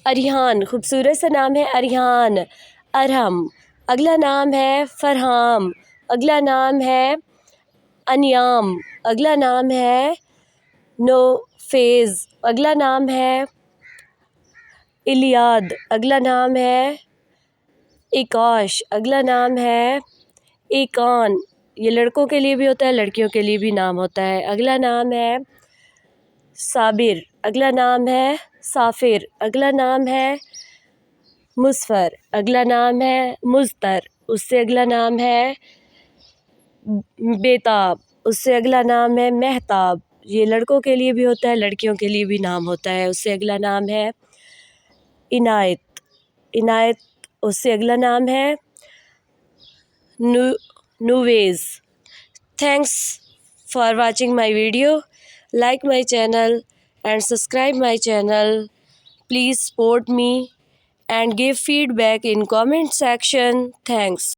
अरिहान, खूबसूरत सा नाम है अरिहान। अरहम, अगला नाम है फरहाम। अगला नाम है अनियाम। अगला नाम है नोफेज़। अगला नाम है इलियाद। अगला नाम है इकाश। अगला नाम है इकान। ये लड़कों के लिए भी होता है, लड़कियों के लिए भी नाम होता है। अगला नाम है साबिर। अगला नाम है साफिर। अगला नाम है मुसफ़र। अगला नाम है मुज़तर। उससे अगला नाम है बेताब। उससे अगला नाम है महताब। ये लड़कों के लिए भी होता है, लड़कियों के लिए भी नाम होता है। उससे अगला नाम है इनायत। इनायत। उससे अगला नाम है नुवेज़। Thanks for watching my video. Like my channel and subscribe my channel. Please support me and give feedback in comment section. Thanks.